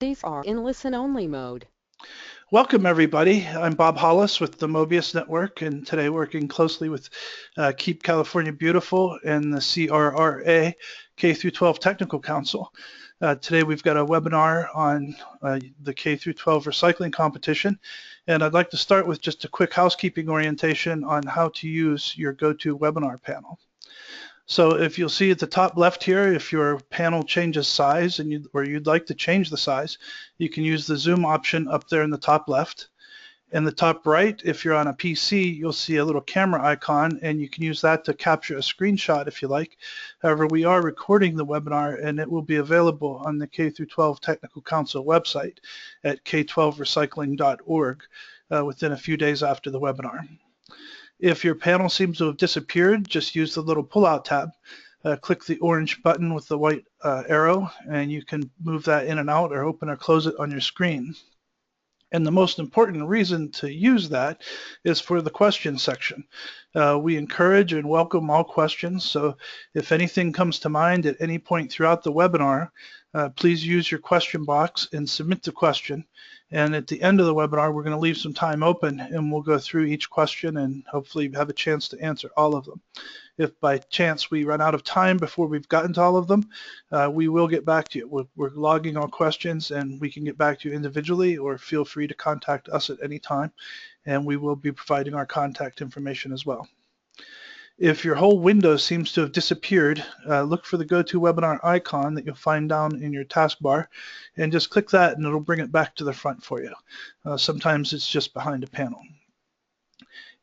These are in listen-only mode. Welcome, everybody. I'm Bob Hollis with the Mobius Network, and today working closely with Keep California Beautiful and the CRRA, K-12 Technical Council. Today we've got a webinar on the K-12 recycling competition, and I'd like to start with just a quick housekeeping orientation on how to use your GoToWebinar panel. So if you'll see at the top left here, if your panel changes size and you'd like to change the size, you can use the zoom option up there in the top left. In the top right, if you're on a PC, you'll see a little camera icon, and you can use that to capture a screenshot if you like. However, we are recording the webinar, and it will be available on the K-12 Technical Council website at k12recycling.org within a few days after the webinar. If your panel seems to have disappeared, just use the little pull-out tab. Click the orange button with the white arrow, and you can move that in and out or open or close it on your screen. And the most important reason to use that is for the question section. We encourage and welcome all questions, so if anything comes to mind at any point throughout the webinar, please use your question box and submit the question. And at the end of the webinar, we're going to leave some time open, and we'll go through each question and hopefully have a chance to answer all of them. If by chance we run out of time before we've gotten to all of them, we will get back to you. We're logging all questions, and we can get back to you individually, or feel free to contact us at any time, and we will be providing our contact information as well. If your whole window seems to have disappeared, look for the GoToWebinar icon that you'll find down in your taskbar, and just click that and it'll bring it back to the front for you. Sometimes it's just behind a panel.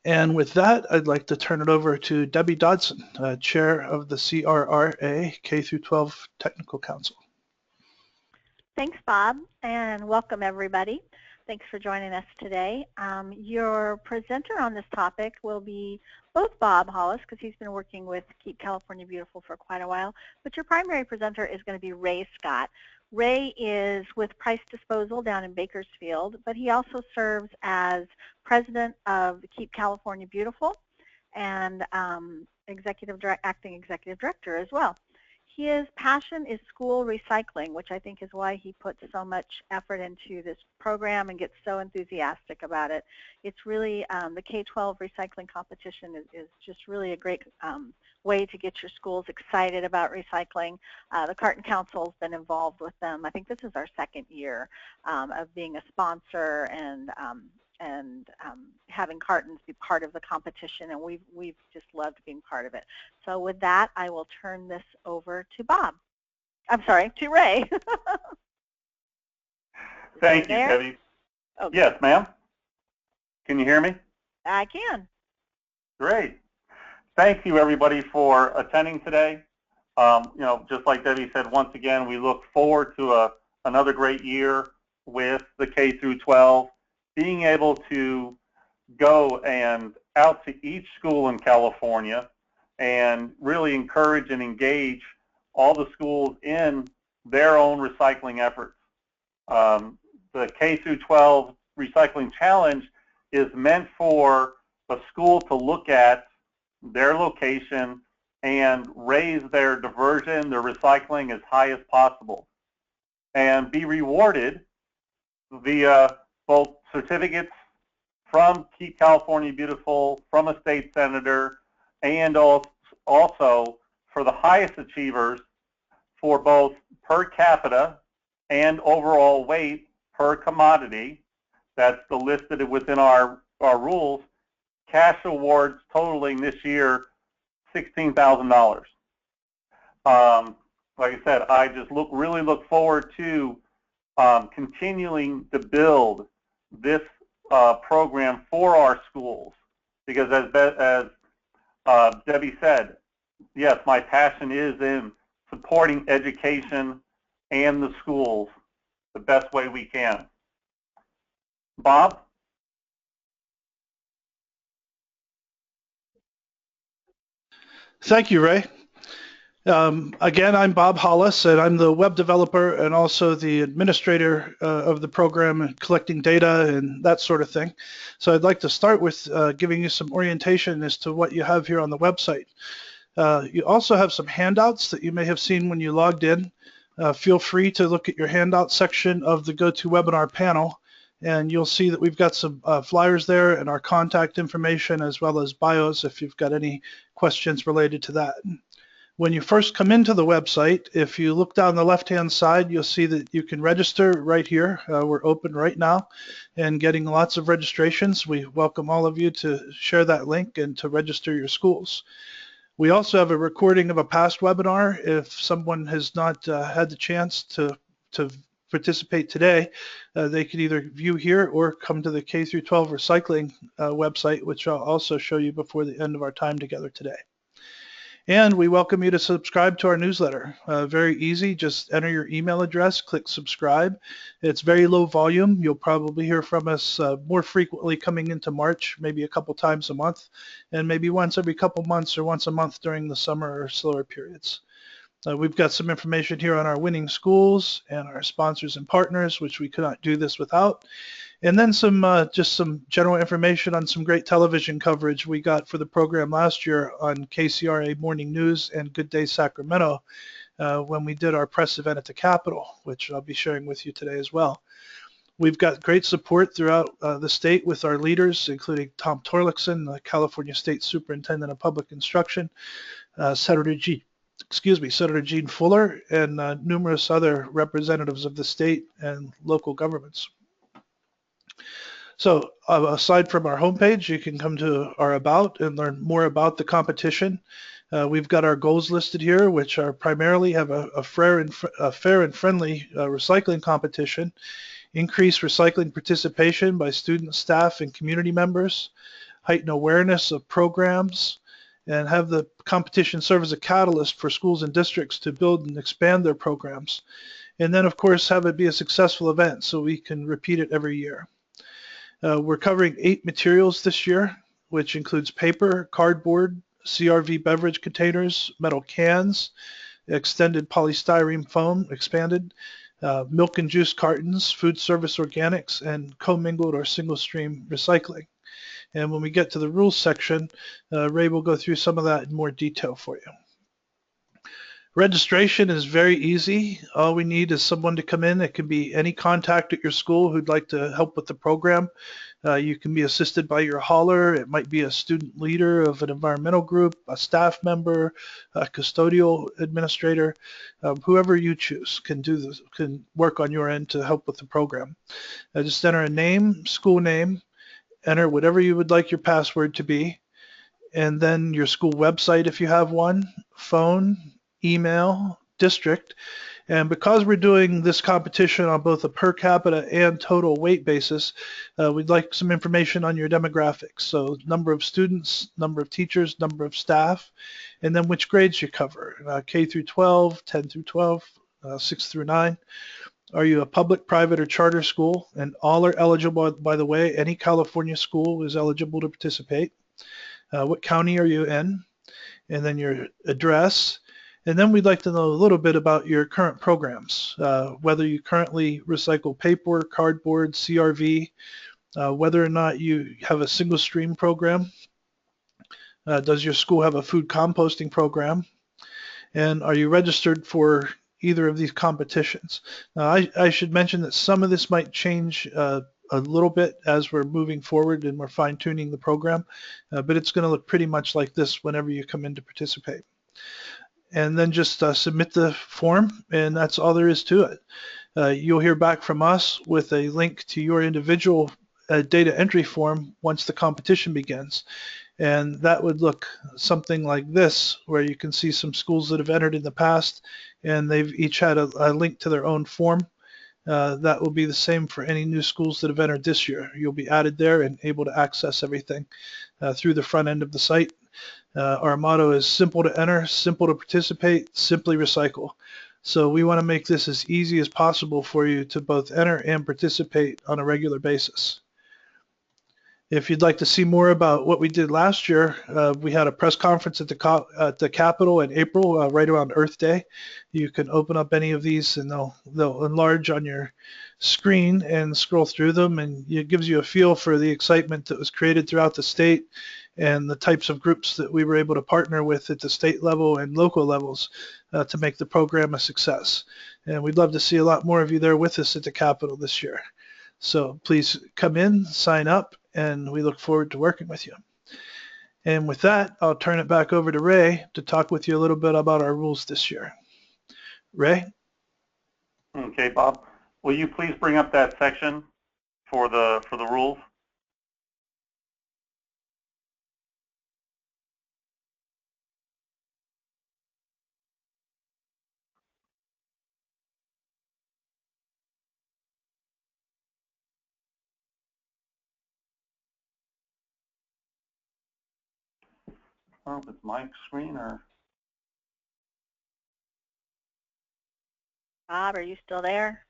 And with that, I'd like to turn it over to Debbie Dodson, Chair of the CRRA, K-12 Technical Council. Thanks, Bob, and welcome everybody. Thanks for joining us today. Your presenter on this topic will be both Bob Hollis, because he's been working with Keep California Beautiful for quite a while, but your primary presenter is going to be Ray Scott. Ray is with Price Disposal down in Bakersfield, but he also serves as president of Keep California Beautiful and acting executive director as well. His passion is school recycling, which I think is why he puts so much effort into this program and gets so enthusiastic about it. It's really, the K-12 recycling competition is just really a great way to get your schools excited about recycling. The Carton Council's been involved with them. I think this is our second year of being a sponsor and having cartons be part of the competition, and we've just loved being part of it. So with that, I will turn this over to Bob. I'm sorry, to Ray. Thank you, Debbie. Okay. Yes, ma'am. Can you hear me? I can. Great. Thank you, everybody, for attending today. Just like Debbie said, once again, we look forward to another great year with the K-12. Being able to go and out to each school in California and really encourage and engage all the schools in their own recycling efforts. The K-12 Recycling Challenge is meant for a school to look at their location and raise their diversion, their recycling as high as possible, and be rewarded via both certificates from Keep California Beautiful, from a state senator, and also for the highest achievers for both per capita and overall weight per commodity. That's listed within our rules. Cash awards totaling this year $16,000. Like I said, I just really look forward to continuing to build this program for our schools, because as Debbie said, yes, my passion is in supporting education and the schools the best way we can. Bob? Thank you, Ray. Again, I'm Bob Hollis, and I'm the web developer and also the administrator of the program, and collecting data and that sort of thing. So I'd like to start with giving you some orientation as to what you have here on the website. You also have some handouts that you may have seen when you logged in. Feel free to look at your handout section of the GoToWebinar panel, and you'll see that we've got some flyers there and our contact information as well as bios if you've got any questions related to that. When you first come into the website, if you look down the left-hand side, you'll see that you can register right here. We're open right now and getting lots of registrations. We welcome all of you to share that link and to register your schools. We also have a recording of a past webinar. If someone has not had the chance to participate today, they can either view here or come to the K through 12 recycling website, which I'll also show you before the end of our time together today. And we welcome you to subscribe to our newsletter. Very easy, just enter your email address, click subscribe. It's very low volume. You'll probably hear from us more frequently coming into March, maybe a couple times a month, and maybe once every couple months or once a month during the summer or slower periods. We've got some information here on our winning schools and our sponsors and partners, which we could not do this without. And then just some general information on some great television coverage we got for the program last year on KCRA Morning News and Good Day Sacramento when we did our press event at the Capitol, which I'll be sharing with you today as well. We've got great support throughout the state with our leaders, including Tom Torlakson, the California State Superintendent of Public Instruction, Senator Gene Fuller, and numerous other representatives of the state and local governments. So aside from our homepage, you can come to our About and learn more about the competition. We've got our goals listed here, which are primarily have a fair and friendly recycling competition, increase recycling participation by students, staff, and community members, heighten awareness of programs, and have the competition serve as a catalyst for schools and districts to build and expand their programs. And then, of course, have it be a successful event so we can repeat it every year. We're covering 8 materials this year, which includes paper, cardboard, CRV beverage containers, metal cans, extended polystyrene foam, expanded, milk and juice cartons, food service organics, and commingled or single stream recycling. And when we get to the rules section, Ray will go through some of that in more detail for you. Registration is very easy. All we need is someone to come in. It can be any contact at your school who'd like to help with the program. You can be assisted by your hauler. It might be a student leader of an environmental group, a staff member, a custodial administrator. Whoever you choose can do this, can work on your end to help with the program. Just enter a name, school name, enter whatever you would like your password to be, and then your school website if you have one, phone, email, district. And because we're doing this competition on both a per capita and total weight basis, we'd like some information on your demographics. So number of students, number of teachers, number of staff, and then which grades you cover, K through 12, 10 through 12, 6 through 9. Are you a public, private, or charter school? And all are eligible, by the way. Any California school is eligible to participate. What county are you in? And then your address. And then we'd like to know a little bit about your current programs, whether you currently recycle paper, cardboard, CRV, whether or not you have a single stream program. Does your school have a food composting program? And are you registered for either of these competitions? Now, I should mention that some of this might change a little bit as we're moving forward and we're fine-tuning the program, but it's going to look pretty much like this whenever you come in to participate. And then just submit the form, and that's all there is to it. You'll hear back from us with a link to your individual data entry form once the competition begins. And that would look something like this, where you can see some schools that have entered in the past, and they've each had a link to their own form. That will be the same for any new schools that have entered this year. You'll be added there and able to access everything through the front end of the site. Our motto is simple to enter, simple to participate, simply recycle. So we want to make this as easy as possible for you to both enter and participate on a regular basis. If you'd like to see more about what we did last year, we had a press conference at the Capitol in April, right around Earth Day. You can open up any of these and they'll enlarge on your screen and scroll through them, and it gives you a feel for the excitement that was created throughout the state and the types of groups that we were able to partner with at the state level and local levels to make the program a success. And we'd love to see a lot more of you there with us at the Capitol this year. So please come in, sign up, and we look forward to working with you. And with that, I'll turn it back over to Ray to talk with you a little bit about our rules this year. Ray? Okay, Bob. Will you please bring up that section for the rules? Oh, it's my screen or? Bob, are you still there?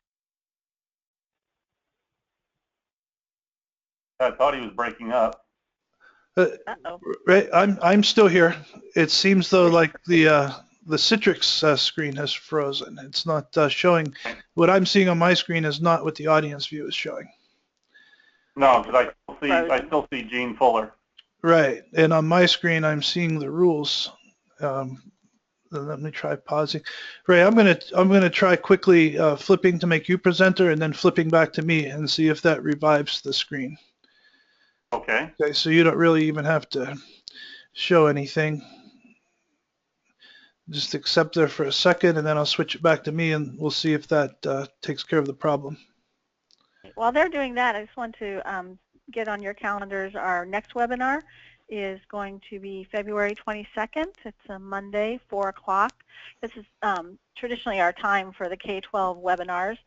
I thought he was breaking up. Uh-oh. Ray, I'm still here. It seems though like the Citrix screen has frozen. It's not showing. What I'm seeing on my screen is not what the audience view is showing. No, because I still see Gene Fuller. Right, and on my screen I'm seeing the rules. Let me try pausing. Ray, I'm gonna try quickly flipping to make you presenter and then flipping back to me and see if that revives the screen. Okay. Okay, so you don't really even have to show anything. Just accept there for a second, and then I'll switch it back to me, and we'll see if that takes care of the problem. While they're doing that, I just want to get on your calendars. Our next webinar is going to be February 22nd. It's a Monday, 4 o'clock. This is traditionally our time for the K-12 webinars.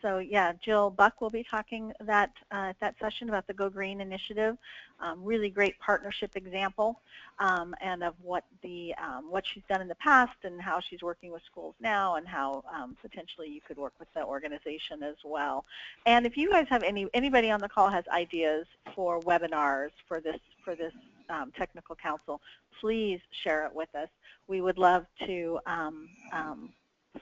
So yeah, Jill Buck will be talking at that session about the Go Green initiative. Really great partnership example, and of what she's done in the past and how she's working with schools now, and how potentially you could work with the organization as well. And if you guys have anybody on the call has ideas for webinars for this technical council, please share it with us. We would love to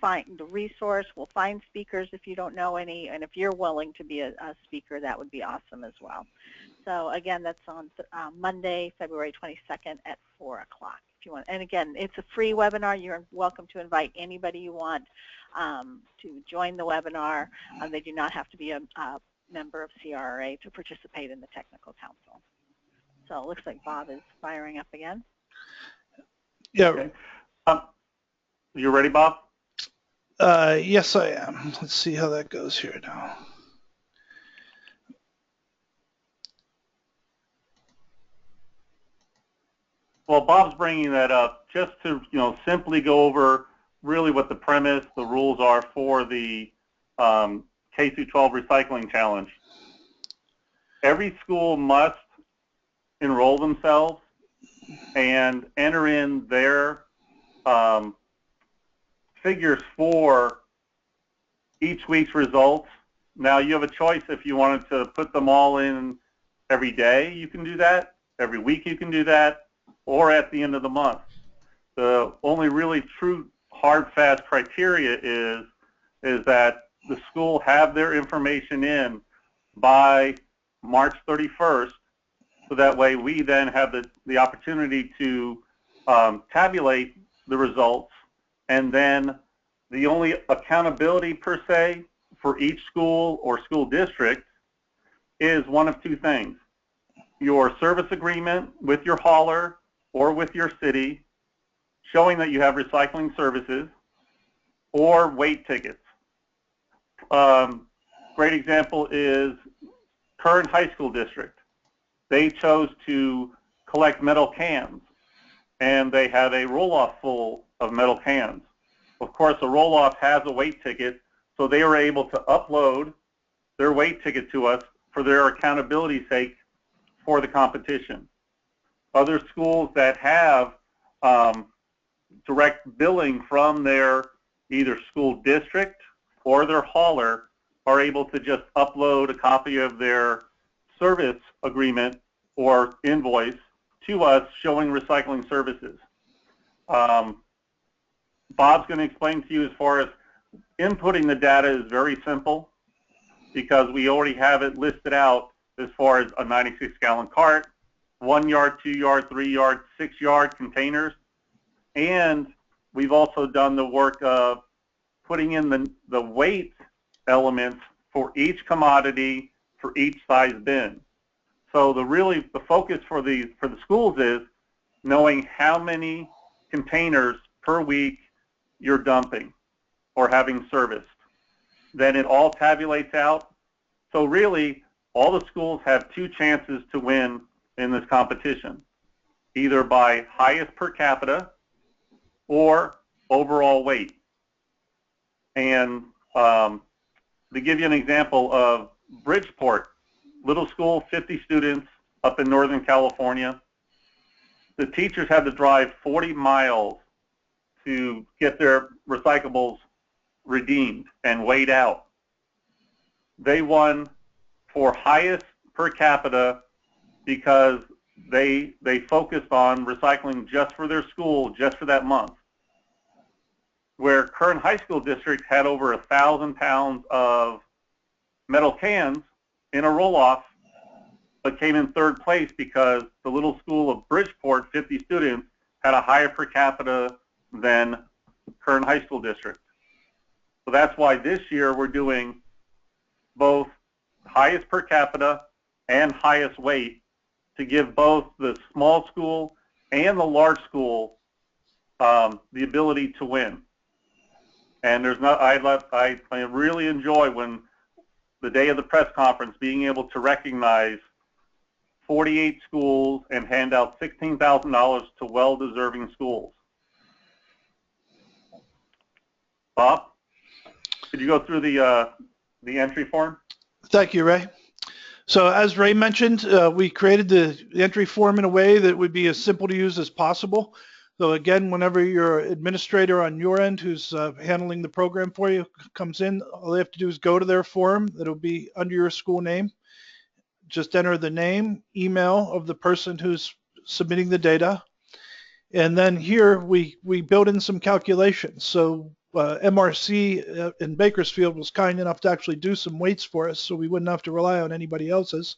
find the resource. We'll find speakers if you don't know any, and if you're willing to be a speaker, that would be awesome as well. So again, that's on Monday, February 22nd at 4 o'clock if you want. And again, it's a free webinar. You're welcome to invite anybody you want to join the webinar. They do not have to be a member of CRA to participate in the technical council. So it looks like Bob is firing up again. Yeah. Okay. You ready, Bob? Yes, I am. Let's see how that goes here now. Well, Bob's bringing that up just to, simply go over really what the premise, the rules are for the K-12 recycling challenge. Every school must enroll themselves and enter in their figures for each week's results. Now, you have a choice if you wanted to put them all in every day, you can do that. Every week you can do that, or at the end of the month. The only really true hard, fast criteria is that the school have their information in by March 31st, so that way we then have the opportunity to tabulate the results, and then the only accountability per se for each school or school district is one of two things: your service agreement with your hauler or with your city showing that you have recycling services, or weight tickets. Great example is current high school district. They chose to collect metal cans, and they have a roll-off full of metal cans. Of course, a roll-off has a weight ticket, so they were able to upload their weight ticket to us for their accountability sake for the competition. Other schools that have direct billing from their either school district or their hauler are able to just upload a copy of their service agreement or invoice to us showing recycling services. Bob's going to explain to you as far as inputting the data is very simple because we already have it listed out as far as a 96-gallon cart, 1 yard, 2 yard, 3 yard, 6 yard containers. And we've also done the work of putting in the weight elements for each commodity for each size bin. So the focus for the schools is knowing how many containers per week you're dumping or having serviced. Then it all tabulates out. So really, all the schools have 2 chances to win in this competition, either by highest per capita or overall weight. And to give you an example of Bridgeport, little school, 50 students up in Northern California. The teachers had to drive 40 miles to get their recyclables redeemed and weighed out. They won for highest per capita because they focused on recycling just for their school, just for that month. Where Kern High School District had over 1,000 pounds of metal cans in a roll-off, but came in 3rd place because the little school of Bridgeport, 50 students, had a higher per capita than Kern High School District. So that's why this year we're doing both highest per capita and highest weight to give both the small school and the large school the ability to win. And there's not, I really enjoy when the day of the press conference being able to recognize 48 schools and hand out $16,000 to well-deserving schools. Bob, could you go through the entry form? Thank you, Ray. So as Ray mentioned, we created the entry form in a way that would be as simple to use as possible. So again, whenever your administrator on your end who's handling the program for you comes in, all they have to do is go to their form. It'll be under your school name. Just enter the name, email of the person who's submitting the data. And then here we build in some calculations. So MRC in Bakersfield was kind enough to actually do some weights for us so we wouldn't have to rely on anybody else's.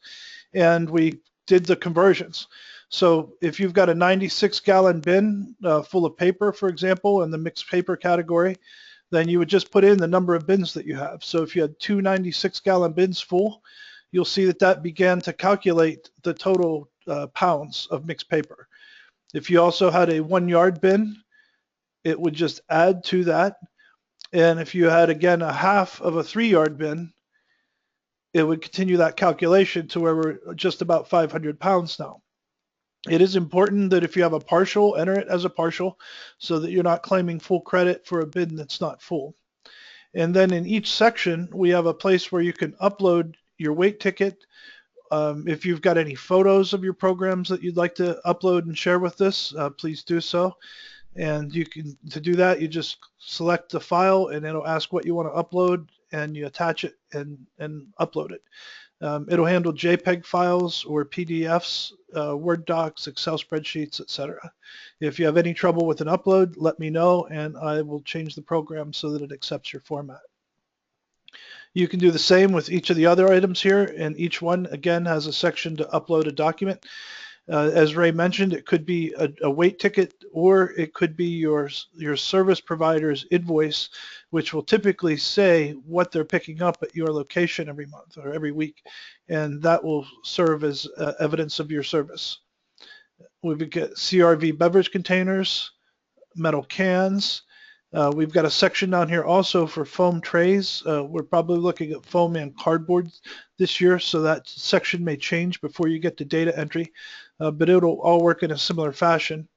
And we did the conversions. So if you've got a 96-gallon bin full of paper, for example, in the mixed paper category, then you would just put in the number of bins that you have. So if you had 2 96-gallon bins full, you'll see that that began to calculate the total pounds of mixed paper. If you also had a 1-yard bin, it would just add to that. And if you had, again, a half of a 3-yard bin, it would continue that calculation to where we're just about 500 pounds now. It is important that if you have a partial, enter it as a partial so that you're not claiming full credit for a bin that's not full. And then in each section, we have a place where you can upload your weight ticket. If you've got any photos of your programs that you'd like to upload and share with us, please do so. And you can, to do that, you just select the file and it'll ask what you want to upload and you attach it and upload it. It'll handle JPEG files or PDFs, Word docs, Excel spreadsheets, etc. If you have any trouble with an upload, let me know and I will change the program so that it accepts your format. You can do the same with each of the other items here, and each one again has a section to upload a document. As Ray mentioned, it could be a weight ticket or it could be your service provider's invoice, which will typically say what they're picking up at your location every month or every week, and that will serve as evidence of your service. We've got CRV beverage containers, metal cans. We've got a section down here also for foam trays. We're probably looking at foam and cardboard this year, so that section may change before you get to data entry, but it'll all work in a similar fashion.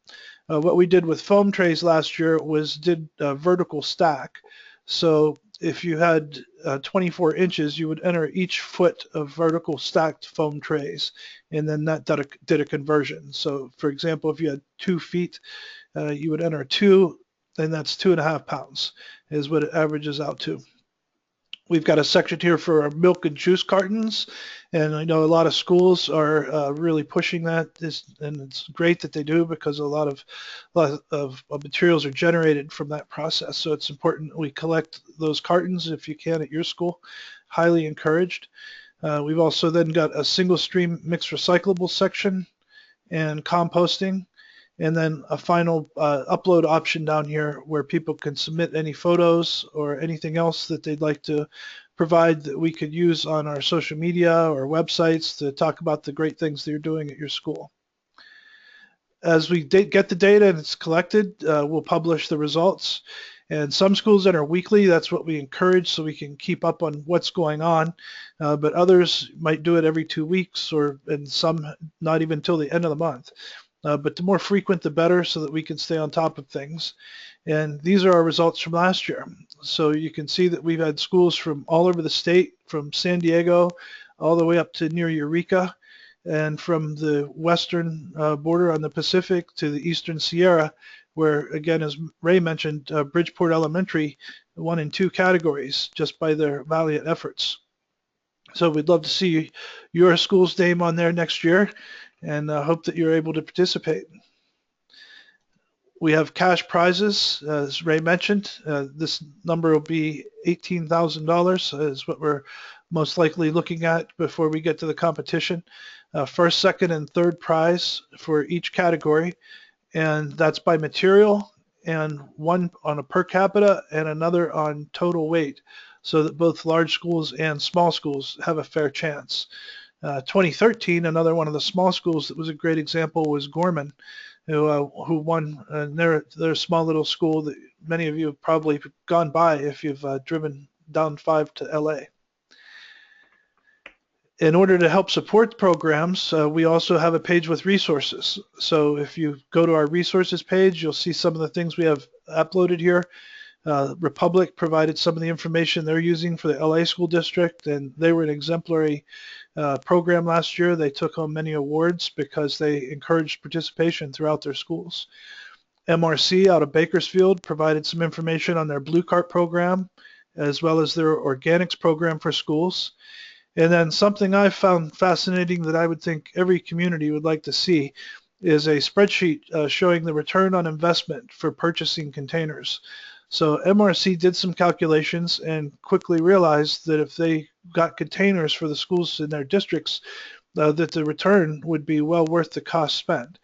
What we did with foam trays last year was did a vertical stack. So if you had 24 inches, you would enter each foot of vertical stacked foam trays, and then that did a conversion. So for example, if you had 2 feet, you would enter 2, and that's 2.5 pounds is what it averages out to. We've got a section here for our milk and juice cartons, and I know a lot of schools are really pushing that, and it's great that they do because a lot of materials are generated from that process. So it's important that we collect those cartons if you can at your school. Highly encouraged. We've also then got a single stream mixed recyclable section and composting, and then a final upload option down here where people can submit any photos or anything else that they'd like to provide that we could use on our social media or websites to talk about the great things that you're doing at your school. As we get the data and it's collected, we'll publish the results. And some schools that are weekly, that's what we encourage so we can keep up on what's going on. But others might do it every 2 weeks, and some not even till the end of the month. But the more frequent, the better, so that we can stay on top of things. And these are our results from last year. So you can see that we've had schools from all over the state, from San Diego all the way up to near Eureka, and from the western border on the Pacific to the eastern Sierra, where, again, as Ray mentioned, Bridgeport Elementary won in 2 categories just by their valiant efforts. So we'd love to see your school's name on there next year, and hope that you're able to participate. We have cash prizes, as Ray mentioned. This number will be $18,000 is what we're most likely looking at before we get to the competition. First, second, and third prize for each category, and that's by material, and one on a per capita and another on total weight, so that both large schools and small schools have a fair chance. 2013, another one of the small schools that was a great example was Gorman, who won their small little school that many of you have probably gone by if you've driven down 5 to LA. In order to help support programs, we also have a page with resources. So if you go to our resources page, you'll see some of the things we have uploaded here. Republic provided some of the information they're using for the LA school district, and they were an exemplary program last year. They took home many awards because they encouraged participation throughout their schools. MRC out of Bakersfield provided some information on their Blue Cart program, as well as their organics program for schools. And then something I found fascinating that I would think every community would like to see is a spreadsheet showing the return on investment for purchasing containers. So MRC did some calculations and quickly realized that if they got containers for the schools in their districts, that the return would be well worth the cost spent.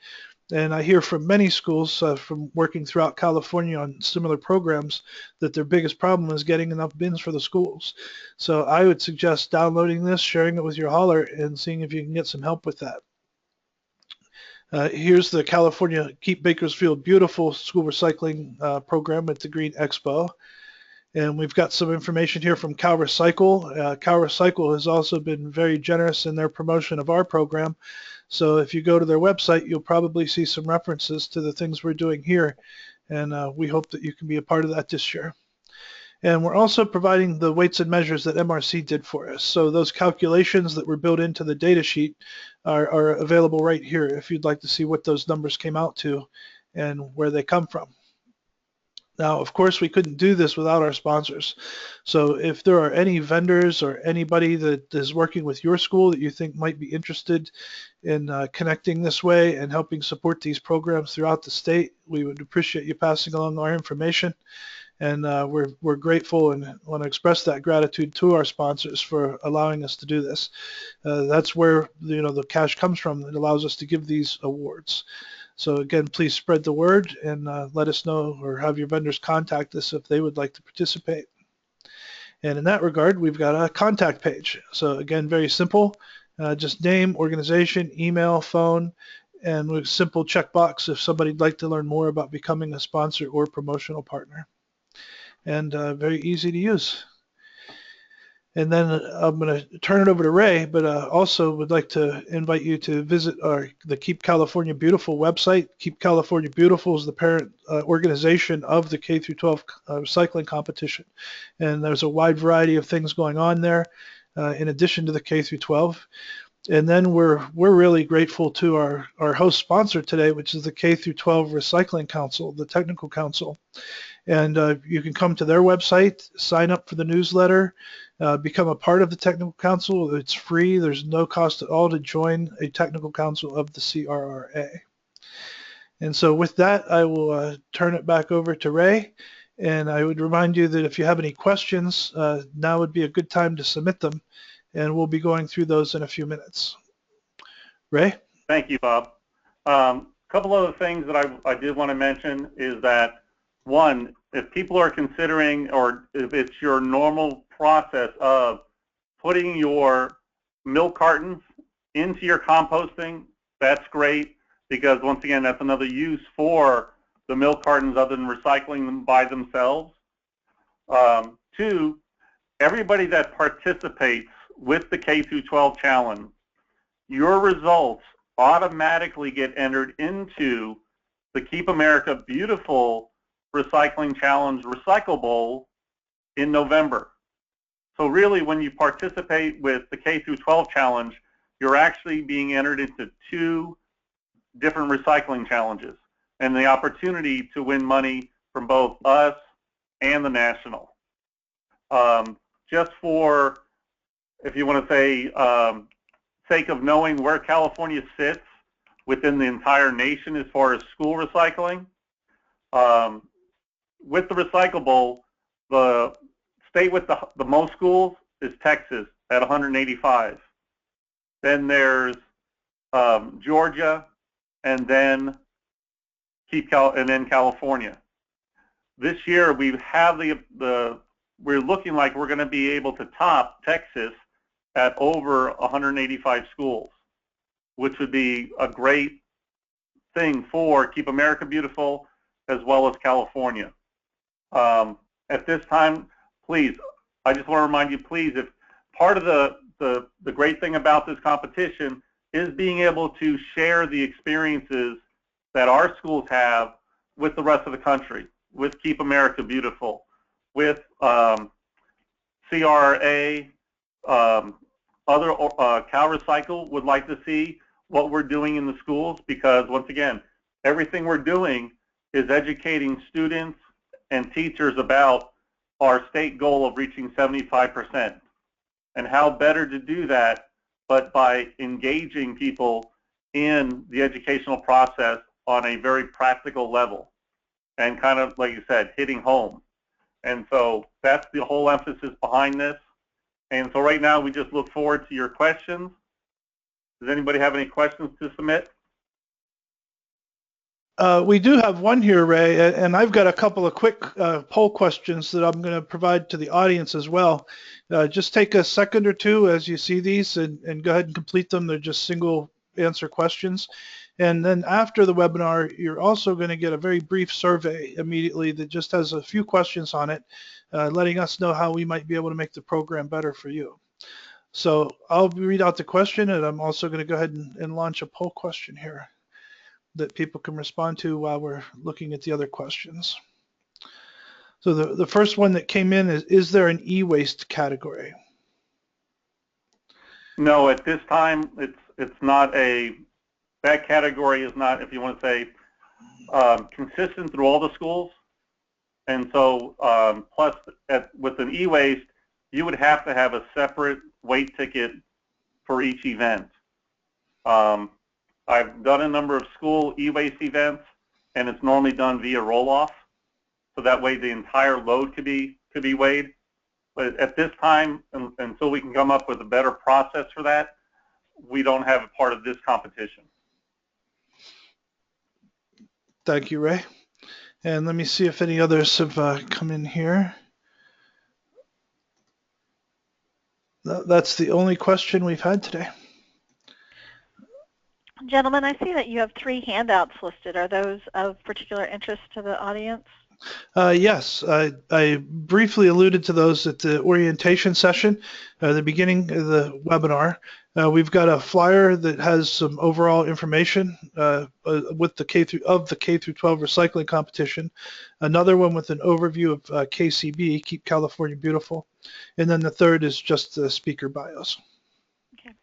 And I hear from many schools from working throughout California on similar programs that their biggest problem is getting enough bins for the schools. So I would suggest downloading this, sharing it with your hauler, and seeing if you can get some help with that. Here's the California Keep Bakersfield Beautiful School Recycling program at the Green Expo. And we've got some information here from Cal Recycle. Cal Recycle has also been very generous in their promotion of our program. So if you go to their website, you'll probably see some references to the things we're doing here. And we hope that you can be a part of that this year. And we're also providing the weights and measures that MRC did for us. So those calculations that were built into the data sheet are available right here if you'd like to see what those numbers came out to and where they come from. Now, of course, we couldn't do this without our sponsors. So if there are any vendors or anybody that is working with your school that you think might be interested in connecting this way and helping support these programs throughout the state, we would appreciate you passing along our information. And we're grateful and want to express that gratitude to our sponsors for allowing us to do this. That's where the cash comes from that allows us to give these awards. So again, please spread the word and let us know, or have your vendors contact us if they would like to participate. And in that regard, we've got a contact page. So again, very simple, just name, organization, email, phone, and with a simple checkbox if somebody'd like to learn more about becoming a sponsor or promotional partner. And very easy to use. And then I'm going to turn it over to Ray, but also would like to invite you to visit the Keep California Beautiful website. Keep California Beautiful is the parent organization of the K-12 recycling competition. And there's a wide variety of things going on there in addition to the K-12. And then we're really grateful to our host sponsor today, which is the K through 12 Recycling Council, the Technical Council. And you can come to their website, sign up for the newsletter, become a part of the Technical Council. It's free. There's no cost at all to join a Technical Council of the CRRA. And so with that, I will turn it back over to Ray. And I would remind you that if you have any questions, now would be a good time to submit them. And we'll be going through those in a few minutes. Ray? Thank you, Bob. A couple other things that I did want to mention is that, one, if people are considering, or if it's your normal process of putting your milk cartons into your composting, that's great, because once again, that's another use for the milk cartons other than recycling them by themselves. Two, everybody that participates with the K through 12 challenge, your results automatically get entered into the Keep America Beautiful Recycling Challenge Recycle Bowl in November. So really, when you participate with the K through 12 challenge, you're actually being entered into 2 different recycling challenges and the opportunity to win money from both us and the national. Just for, if you want to say, sake of knowing where California sits within the entire nation as far as school recycling, with the Recycle Bowl, the state with the most schools is Texas at 185. Then there's Georgia, and then California. This year we have we're looking like we're going to be able to top Texas at over 185 schools, which would be a great thing for Keep America Beautiful as well as California. At this time, please, I just want to remind you, please, if part of the great thing about this competition is being able to share the experiences that our schools have with the rest of the country, with Keep America Beautiful, with CRA, other Cal Recycle would like to see what we're doing in the schools, because once again, everything we're doing is educating students and teachers about our state goal of reaching 75%. And how better to do that but by engaging people in the educational process on a very practical level and kind of, like you said, hitting home. And so that's the whole emphasis behind this. And so right now we just look forward to your questions. Does anybody have any questions to submit? We do have one here, Ray, and I've got a couple of quick poll questions that I'm going to provide to the audience as well. Just take a second or two as you see these and go ahead and complete them. They're just single answer questions. And then after the webinar, you're also going to get a very brief survey immediately that just has a few questions on it, letting us know how we might be able to make the program better for you. So I'll read out the question, and I'm also going to go ahead and launch a poll question here that people can respond to while we're looking at the other questions. So the first one that came in is there an e-waste category? No, at this time, it's not that category is not, if you want to say, consistent through all the schools. And so, plus with an e-waste, you would have to have a separate weight ticket for each event. I've done a number of school e-waste events, and it's normally done via roll-off, so that way the entire load could be weighed. But at this time, until we can come up with a better process for that, we don't have a part of this competition. Thank you, Ray. And let me see if any others have come in here. That's the only question we've had today. Gentlemen, I see that you have 3 handouts listed. Are those of particular interest to the audience? Yes, I briefly alluded to those at the orientation session, the beginning of the webinar. We've got a flyer that has some overall information with the K through 12 recycling competition. Another one with an overview of KCB, Keep California Beautiful, and then the third is just the speaker bios. Okay.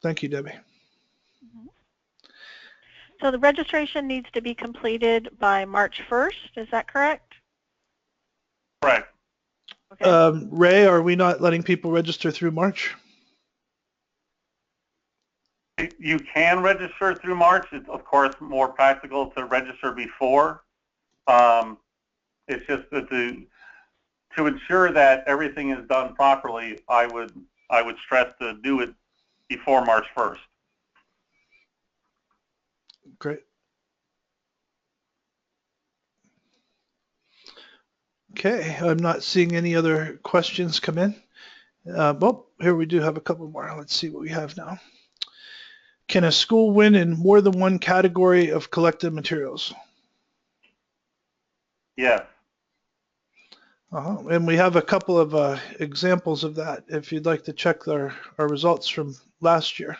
Thank you, Debbie. So the registration needs to be completed by March 1st, is that correct? Correct. Okay. Ray, are we not letting people register through March? You can register through March. It's, of course, more practical to register before. It's just that to ensure that everything is done properly, I would stress to do it before March 1st. Great. Okay, I'm not seeing any other questions come in. Well, here we do have a couple more. Let's see what we have now. Can a school win in more than one category of collected materials? Yes. And we have a couple of examples of that if you'd like to check our results from last year.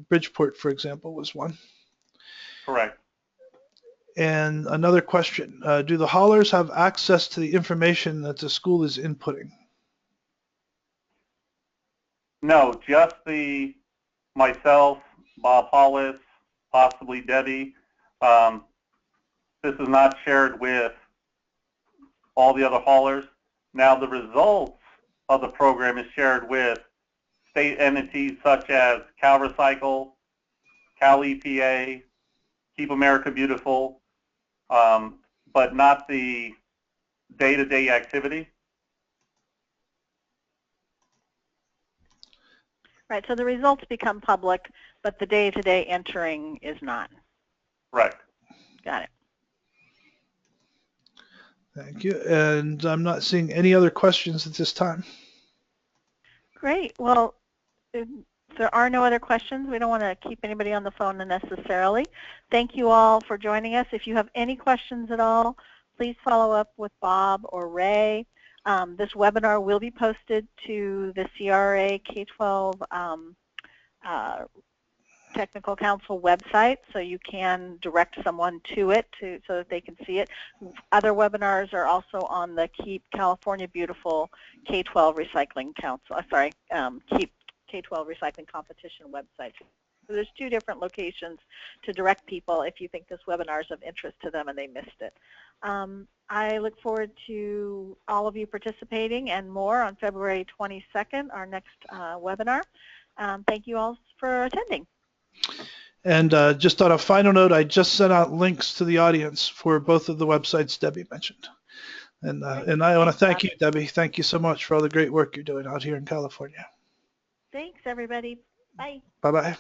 Bridgeport, for example, was one. Correct. And another question, do the haulers have access to the information that the school is inputting? No, just myself, Bob Hollis, possibly Debbie. This is not shared with all the other haulers. Now the results of the program is shared with state entities such as Cal Recycle, Cal EPA, Keep America Beautiful, but not the day-to-day activity. Right, so the results become public, but the day-to-day entering is not. Right. Got it. Thank you. And I'm not seeing any other questions at this time. Great. Well, if there are no other questions, we don't want to keep anybody on the phone unnecessarily. Thank you all for joining us. If you have any questions at all, please follow up with Bob or Ray. This webinar will be posted to the CRA K-12 Technical Council website, so you can direct someone to it so that they can see it. Other webinars are also on the Keep California Beautiful K-12 Recycling Council, Keep K-12 Recycling Competition website. So there's two different locations to direct people if you think this webinar is of interest to them and they missed it. I look forward to all of you participating and more on February 22nd, our next webinar. Thank you all for attending. And just on a final note, I just sent out links to the audience for both of the websites Debbie mentioned. And I want to thank you, Debbie. Thank you so much for all the great work you're doing out here in California. Thanks, everybody. Bye. Bye-bye.